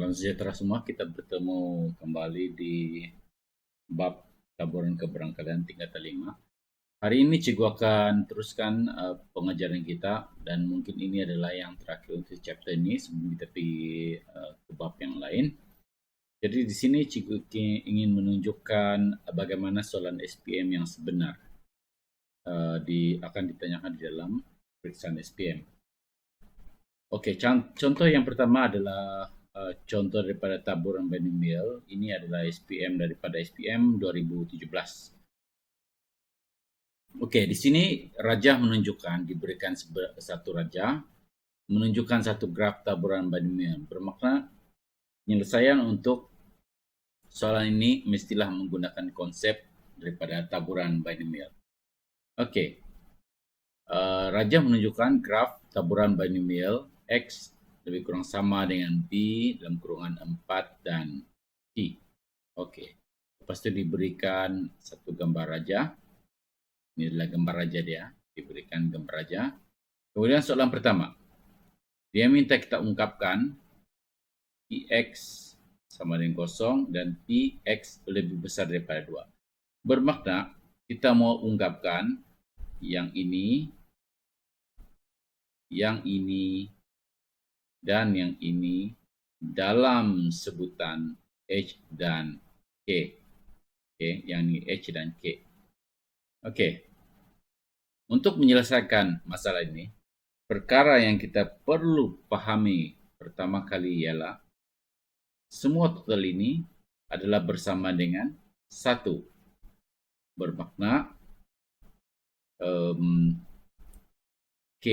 Salam sejahtera semua, kita bertemu kembali di bab taburan keberangkatan tingkatan 5. Hari ini Cikgu akan teruskan pengajaran kita dan mungkin ini adalah yang terakhir untuk chapter ini sebelum kita pergi ke bab yang lain. Jadi di sini Cikgu ingin menunjukkan bagaimana soalan SPM yang sebenar akan ditanyakan di dalam periksaan SPM. Oke, contoh yang pertama adalah contoh daripada taburan binomial. Ini adalah SPM daripada SPM 2017. Oke, di sini rajah menunjukkan, diberikan satu rajah, menunjukkan satu graf taburan binomial. Bermakna penyelesaian untuk soalan ini mestilah menggunakan konsep daripada taburan binomial. Oke, rajah menunjukkan graf taburan binomial X lebih kurang sama dengan B dalam kurungan 4 dan T. Oke. Lepas itu diberikan satu gambar rajah. Ini adalah gambar rajah dia. Diberikan gambar rajah. Kemudian soalan pertama. Dia minta kita ungkapkan Px sama dengan 0 dan Px lebih besar daripada 2. Bermakna kita mau ungkapkan yang ini, dan yang ini dalam sebutan H dan K. Oke, yang ini H dan K. Oke. Untuk menyelesaikan masalah ini, perkara yang kita perlu pahami pertama kali ialah semua total ini adalah bersama dengan 1. Bermakna K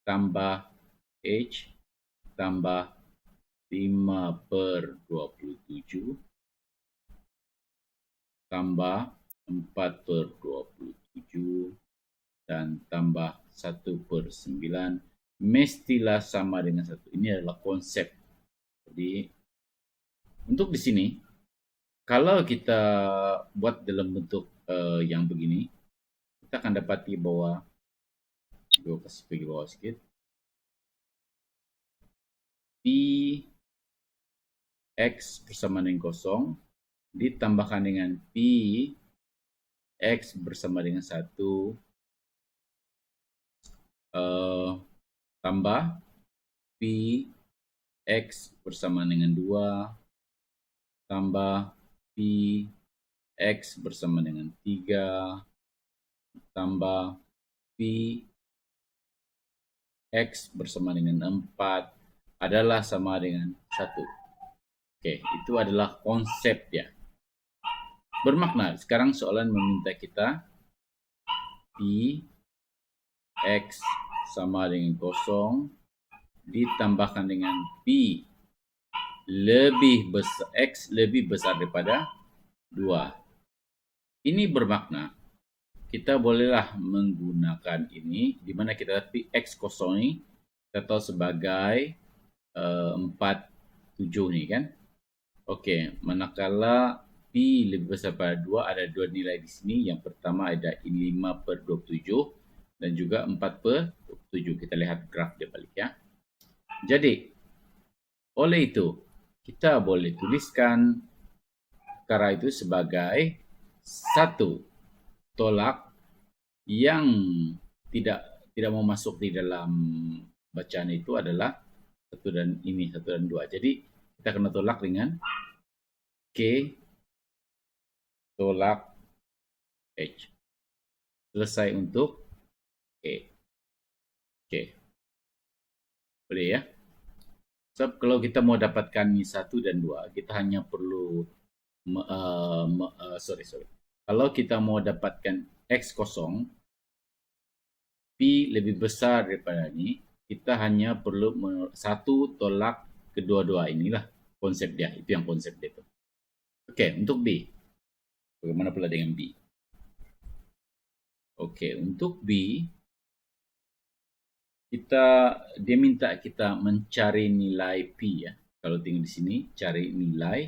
tambah H tambah 5/27 tambah 4/27 dan tambah 1/9 mestilah sama dengan 1. Ini adalah konsep. Jadi untuk di sini kalau kita buat dalam bentuk yang begini, kita akan dapati bahwa gue kasih pergi bawah sedikit. Px bersama dengan 0 ditambahkan dengan Px bersama dengan 1 tambah Px bersama dengan 2 tambah Px bersama dengan 3 tambah Px bersama dengan 4 adalah sama dengan 1. Oke, itu adalah konsep ya. Bermakna sekarang soalan meminta kita Px sama dengan 0 ditambahkan dengan P lebih besar, X lebih besar daripada 2. Ini bermakna kita bolehlah menggunakan ini, di mana kita Px kosong ini kita tahu sebagai 47 nih kan. Oke, manakala P lebih besar pada 2, ada dua nilai di sini. Yang pertama ada 5/27 dan juga 4/27. Kita lihat graf dia balik ya. Jadi, oleh itu, kita boleh tuliskan perkara itu sebagai satu tolak yang tidak mau masuk di dalam bacaan itu adalah 1 dan 2. Jadi, kita kena tolak dengan K tolak H. Selesai untuk E. Oke. Boleh ya? So, kalau kita mau dapatkan 1 dan 2, kita hanya perlu Kalau kita mau dapatkan X kosong, P lebih besar daripada ini, kita hanya perlu 1 tolak kedua-dua inilah konsep dia. Itu yang konsep dia itu. Oke, untuk B. Bagaimana pula dengan B? Oke, untuk B, dia minta kita mencari nilai P ya. Kalau tengok di sini, cari nilai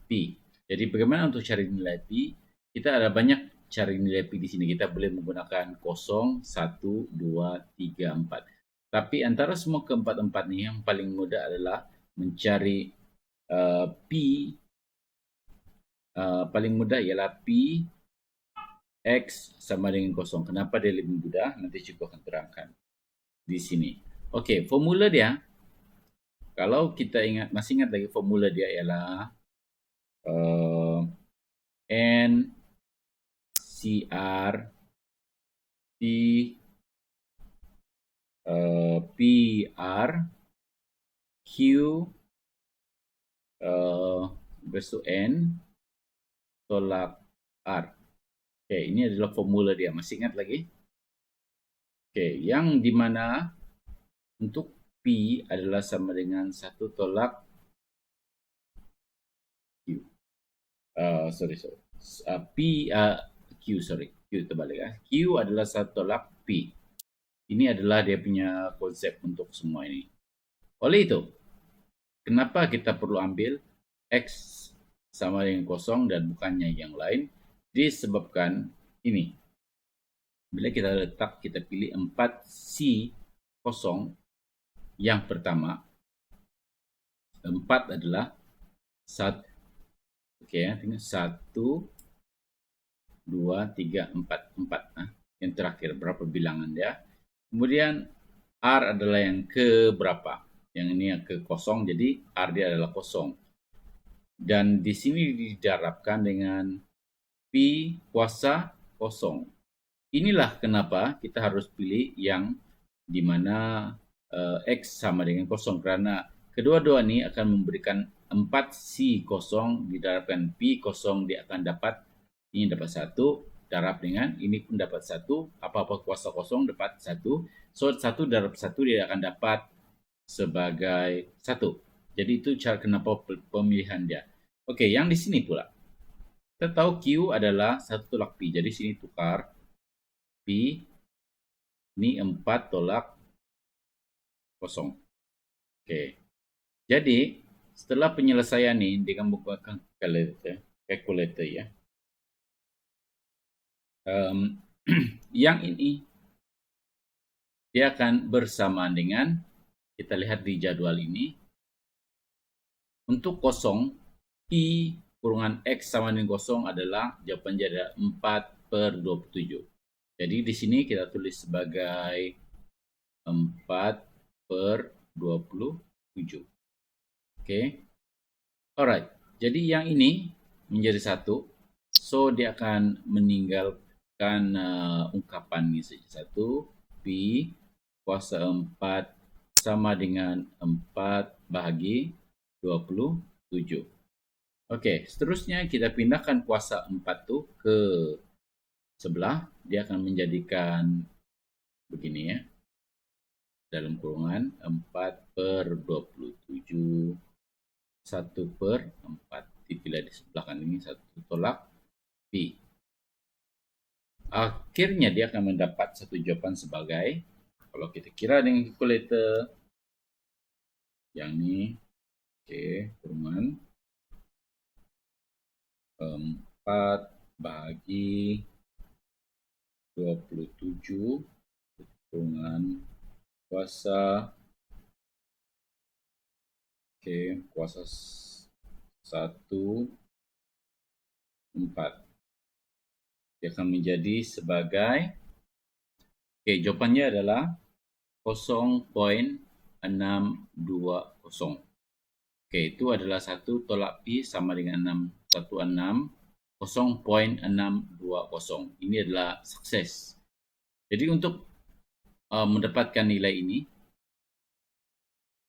P. Jadi bagaimana untuk cari nilai P? Kita ada banyak cari nilai P di sini. Kita boleh menggunakan 0, 1, 2, 3, 4. Tapi antara semua keempat-empat nih yang paling mudah adalah mencari P, paling mudah ialah P X sama dengan kosong. Kenapa dia lebih mudah? Nanti cukup akan terangkan di sini. Oke, formula dia, kalau kita masih ingat lagi formula dia ialah N CR P PR Q besok N tolak R. Oke, ini adalah formula dia. Masih ingat lagi? Oke, yang dimana untuk P adalah sama dengan 1 tolak Q. Q terbalik ya. Q adalah 1 tolak P. Ini adalah dia punya konsep untuk semua ini. Oleh itu, kenapa kita perlu ambil X sama dengan kosong dan bukannya yang lain? Disebabkan ini. Bila kita letak, kita pilih 4C kosong. Yang pertama, 4 adalah 1. Oke ya, 1, 2, 3, 4. 4. Nah, yang terakhir, berapa bilangan dia. Kemudian R adalah yang ke berapa. Yang ini yang ke kosong, jadi R dia adalah kosong. Dan di sini didarabkan dengan P kuasa kosong. Inilah kenapa kita harus pilih yang dimana X sama dengan kosong. Karena kedua-dua ini akan memberikan 4C kosong, didarabkan P kosong, dia akan dapat, ini dapat 1, darab dengan, ini pun dapat 1, apa-apa kuasa kosong dapat 1. So, 1 darab 1 dia akan dapat sebagai 1. Jadi itu cara kenapa pemilihan dia. Oke, yang di sini pula. Kita tahu Q adalah 1 tolak P. Jadi sini tukar P. Ini 4 tolak kosong. Oke. Jadi setelah penyelesaian ini dengan menggunakan calculator ya. Yang ini dia akan bersamaan dengan, kita lihat di jadwal ini, untuk kosong P kurungan X sama dengan kosong adalah jawabannya adalah 4/27. Jadi di sini kita tulis sebagai 4/27. Oke. Alright. Jadi yang ini menjadi 1. So dia akan meninggalkan ungkapan ini saja. 1 P kuasa 4 sama dengan 4 bahagi 27. Oke, seterusnya kita pindahkan kuasa 4 tuh ke sebelah. Dia akan menjadikan begini ya. Dalam kurungan 4/27. 1/4. Dipilih di sebelah kanan ini 1 tolak P. Akhirnya dia akan mendapat satu jawaban sebagai, kalau kita kira dengan calculator, yang ini, oke, kurungan 4 bahagi 27 kurungan kuasa, oke, kuasa 1/4. Dia akan menjadi sebagai, oke, jawabannya adalah 0.620. Oke, itu adalah 1 tolak P sama dengan 616, 0.620. Ini adalah sukses. Jadi untuk mendapatkan nilai ini,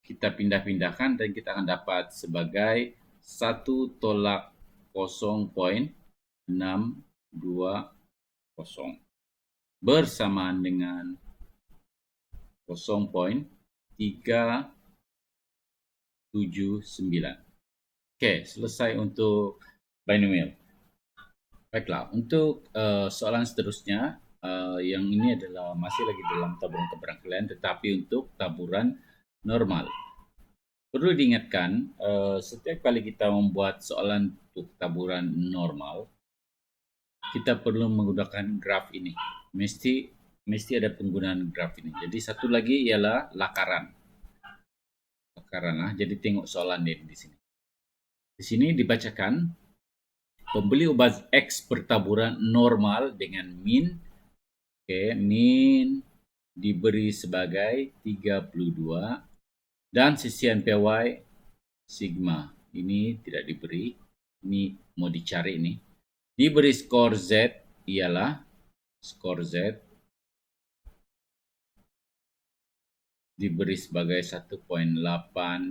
kita pindah-pindahkan dan kita akan dapat sebagai 1 tolak 0.620 bersamaan dengan 0.379. Oke, selesai untuk binomial. Baiklah, untuk soalan seterusnya, yang ini adalah masih lagi dalam taburan keberangkalian, tetapi untuk taburan normal. Perlu diingatkan, setiap kali kita membuat soalan untuk taburan normal, kita perlu menggunakan graf ini. Mesti ada penggunaan graf ini. Jadi satu lagi ialah lakaran. Karena jadi tengok soalan di sini. Di sini dibacakan pembeli obat X bertaburan normal dengan min. Oke, min diberi sebagai 32 dan sisian PY sigma. Ini tidak diberi. Ini mau dicari ini. Diberi skor Z ialah skor Z diberi sebagai 1.8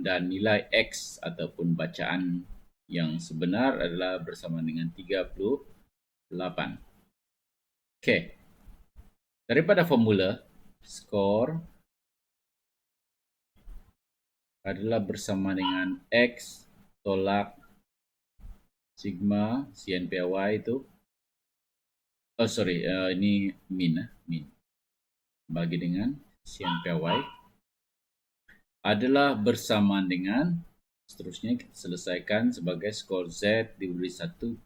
dan nilai X ataupun bacaan yang sebenar adalah bersama dengan 38. Oke. Daripada formula, skor adalah bersama dengan X tolak sigma CNPY itu. Oh sorry, ini min. Bagi dengan CNPY adalah bersamaan dengan, seterusnya kita selesaikan sebagai skor Z diberi 1.8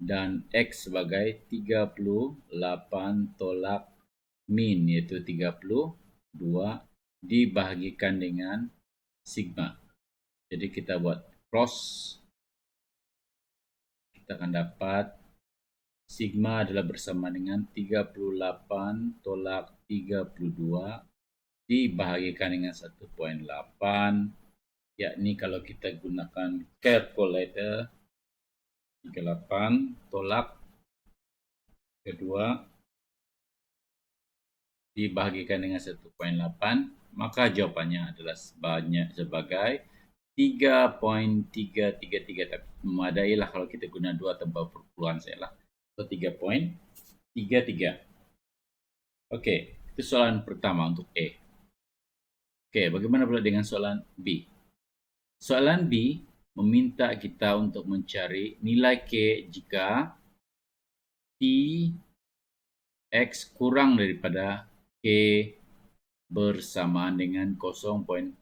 dan X sebagai 38 tolak min yaitu 32 dibahagikan dengan sigma. Jadi kita buat cross, kita akan dapat sigma adalah bersama dengan 38 tolak 32 dibahagikan dengan 1.8, yakni kalau kita gunakan calculator 38 tolak kedua dibahagikan dengan 1.8, maka jawapannya adalah sebagai 3.333, tapi memadailah kalau kita guna 2 tanpa perpuluhan saya lah. So 3.33. Oke, itu soalan pertama untuk E. Oke, bagaimana pula dengan soalan B? Soalan B meminta kita untuk mencari nilai K jika T X kurang daripada K bersamaan dengan 0.4213.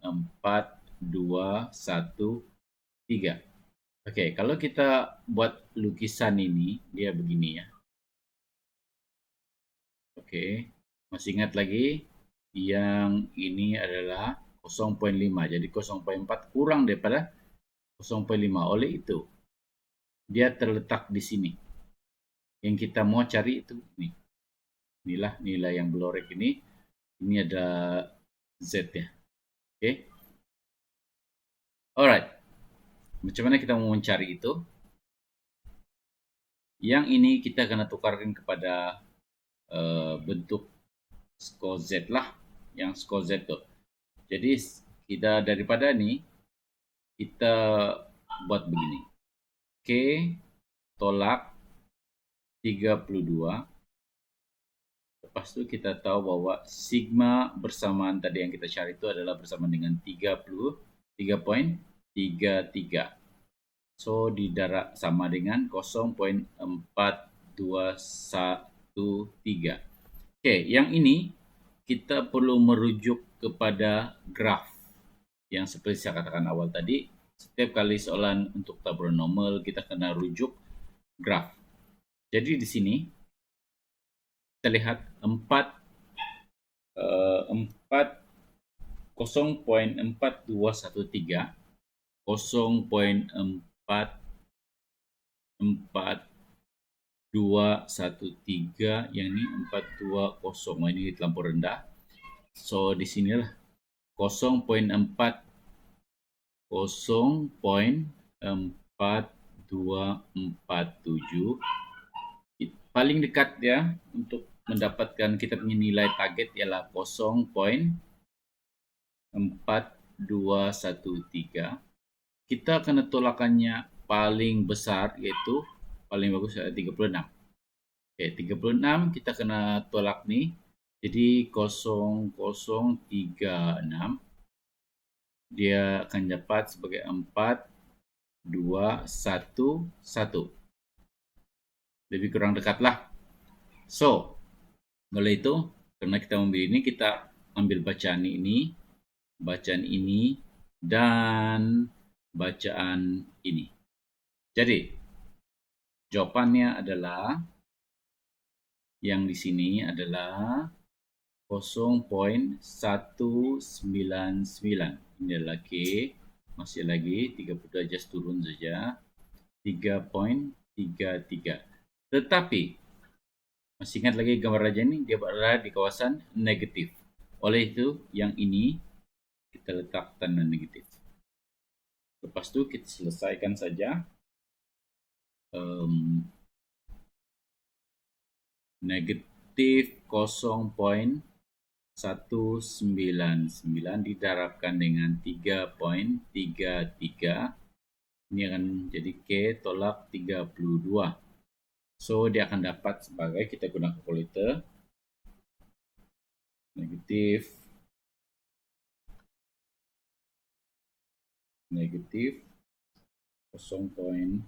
Oke, kalau kita buat lukisan ini, dia begini ya. Oke, masih ingat lagi? Yang ini adalah 0.5, jadi 0.4 kurang daripada 0.5. Oleh itu, dia terletak di sini. Yang kita mau cari itu nih. Inilah nilai yang belorek ini. Ini ada Z ya. Oke. Alright. Macam mana kita mau mencari itu? Yang ini kita akan tukarkan kepada bentuk skor Z lah. Yang skor Z tuh. Jadi kita daripada ini kita buat begini. K tolak 32. Lepas itu kita tahu bahwa sigma bersamaan tadi yang kita cari itu adalah bersama dengan 33.33. So di darab sama dengan 0.4213. Oke, yang ini kita perlu merujuk kepada graf. Yang seperti saya katakan awal tadi, setiap kali soalan untuk taburan normal kita kena rujuk graf. Jadi di sini kita lihat 0.4213, 0.4213, yang ini 420, ini terlampau rendah. So di sinilah 0.4247 paling dekat ya untuk mendapatkan kita punya nilai target ialah 0.4213. Kita kena tolakannya paling besar yaitu paling bagus 36. Oke, 36 kita kena tolak nih. Jadi 0036 dia akan dapat sebagai 4211. Lebih kurang dekatlah. So, oleh itu, karena kita memilih ini, kita ambil bacaan ini, dan bacaan ini. Jadi, jawabannya adalah yang di sini adalah 0.199. Ini adalah K. Masih lagi 30 derajat turun saja. 3.33. Tetapi masih ingat lagi gambar raja ini, dia berada di kawasan negatif. Oleh itu, yang ini kita letak tanda negatif. Lepas itu kita selesaikan saja. Negatif 0.199 didarabkan dengan 3.33. Ini akan jadi K tolak 32. So, dia akan dapat sebagai, kita gunakan kalkulator, negatif 0.199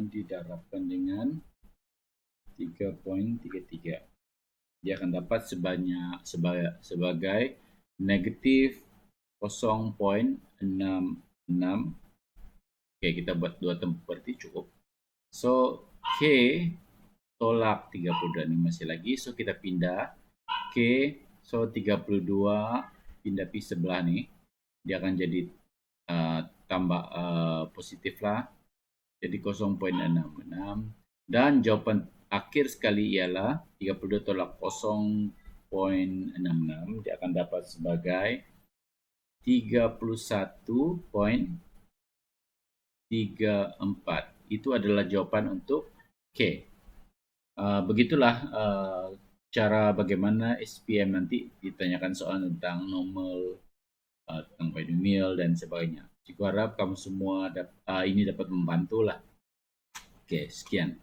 didarabkan dengan 3.33. Dia akan dapat sebagai negatif 0.66. Oke, kita buat 2 tempat berarti cukup. So, K tolak 32 ini masih lagi. So, kita pindah K. So, 32 pindah pi sebelah nih. Dia akan jadi tambah positif lah. Jadi 0.66. Dan jawaban akhir sekali ialah 32 tolak 0.66. Dia akan dapat sebagai 31.34. Itu adalah jawaban untuk K. Begitulah cara bagaimana SPM nanti ditanyakan soal tentang normal, tentang binomial dan sebagainya. Aku harap kamu semua ini dapat membantu lah. Oke, sekian.